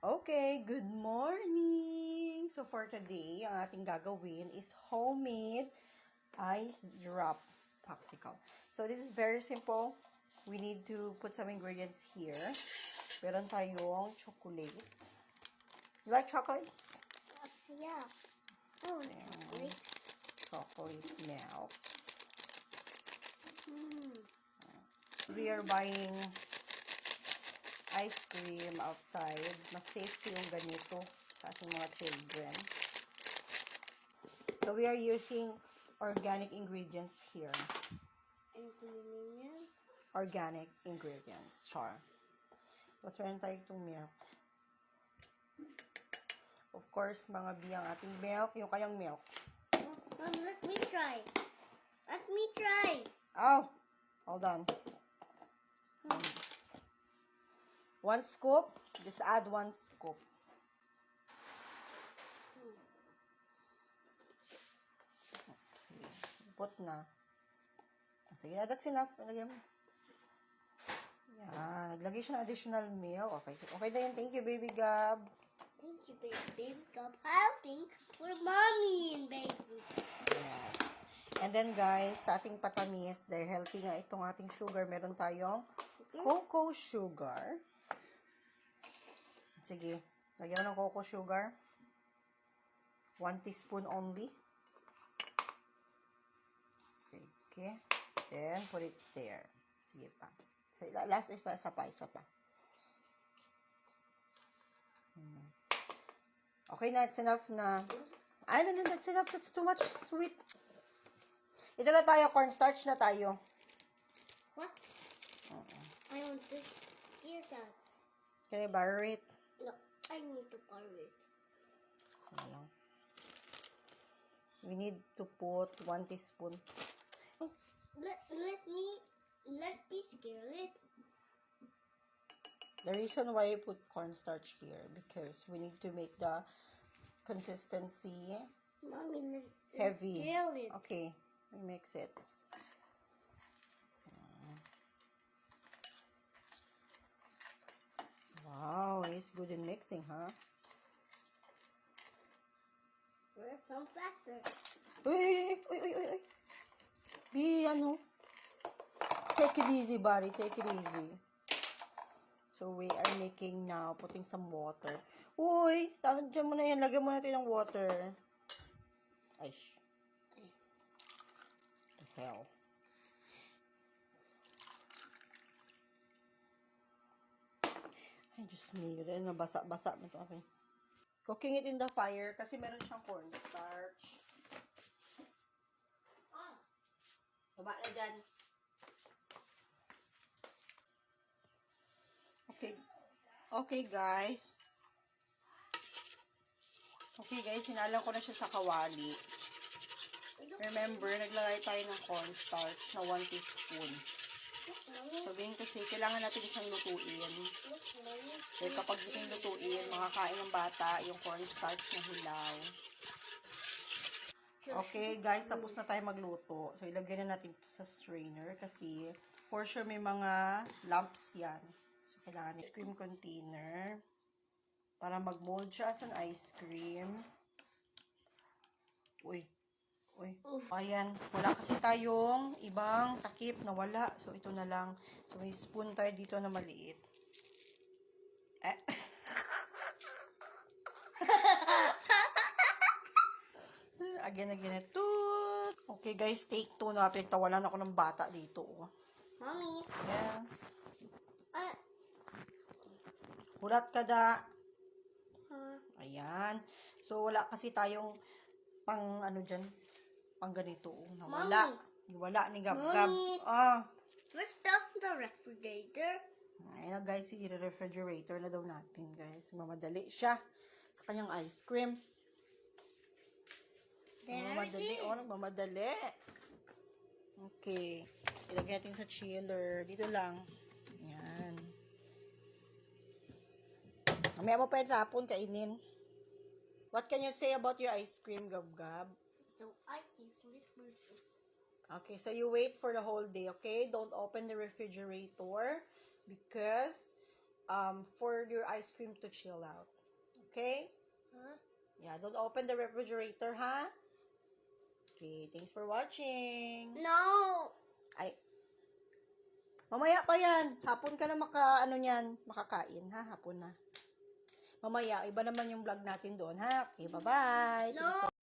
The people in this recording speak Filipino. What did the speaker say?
Okay, good morning! So for today, ang ating gagawin is homemade ice drop popsicle. So this is very simple. We need to put some ingredients here. Meron tayong chocolate. You like chocolates? Yeah. I want chocolate. Chocolate milk. Mm. We are buying ice cream outside. Mas safety yung ganito sa ating mga children. So we are using organic ingredients here. Ingredients. Organic ingredients. Char. Tapos meron tayo itong milk. Of course, mga biyang ating milk. Yung kayang milk. Mom, let me try. Let me try. Oh! Hold on. 1 scoop. Just add 1 scoop. Okay. Put na. Sige, that's enough. Lagyan mo. Yan. Naglagay siya ng additional milk. Okay. Okay na yun. Thank you, baby Gab. Thank you, baby. God helping for mommy and baby. Yes. And then, guys, sa ating patamis, dahil healthy nga itong ating sugar, meron tayong cocoa sugar. Sige. Lagyan mo ng cocoa sugar. 1 teaspoon only. Sige. Then, put it there. Sige pa. So, last is pa, isa pa. Okay na, it's enough na. I don't know, that's enough. That's too much sweet. Ito na tayo, cornstarch na tayo. What? I want to hear that. Can I borrow it? No, I need to borrow it. Ano? We need to put 1 teaspoon. Let me scale it. The reason why I put cornstarch here, because we need to make the consistency Mommy, let's heavy. scale it. Okay, we mix it. Wow, it's good in mixing, huh? We're so faster. Uy! Ano? Take it easy, buddy. Take it easy. So, we are making now, putting some water. Uy! Dyan mo na yan. Lagyan mo natin ng water. Ay, the hell. Ay, Diyos me. Nabasa-basa mo ito aking. Cooking it in the fire kasi meron siyang cornstarch. Baba na dyan. Okay, guys. Okay, guys. Sinalang ko na siya sa kawali. Remember, naglagay tayo ng cornstarch na 1 teaspoon. Sabihin ko kasi, kailangan natin isang lutuin. So, kapag ito yung lutuin, makakain ng bata yung cornstarch na hilaw. Okay, guys, tapos na tayo magluto. So, ilagay na natin ito sa strainer kasi for sure may mga lumps yan. So, kailangan ice cream container para mag-mold siya as an ice cream. Uy. Ayan, wala kasi tayong ibang takip na wala. So, ito na lang. So, may spoon tayo dito na maliit. Again. Toot! Okay, guys, take 2 na. Pinagtawalan ako ng bata dito. Mommy. Yes. Uh, Hulat ka da. Ayan. So, wala kasi tayong pang ano dyan. Pang ganito. Nawala. Wala ni Gab-Gab. Let's stop the refrigerator. Ayan na, guys. I-refrigerator na daw natin, guys. Mamadali siya sa kanyang ice cream. Mamadali. Mamadali. Okay. Ilagay natin sa chiller. Dito lang. Ayan. Mamaya mo pa yun sa hapon, kainin. What can you say about your ice cream, Gab-Gab? So icy, sweet. Okay, so you wait for the whole day, okay? Don't open the refrigerator because for your ice cream to chill out. Okay? Huh? Yeah, don't open the refrigerator, ha? Okay, thanks for watching. No. Ay, mamaya pa yan. Hapon ka na makakain, ha? Hapon na. Mamaya, iba naman yung vlog natin doon, ha? Okay, bye-bye. Thanks No. for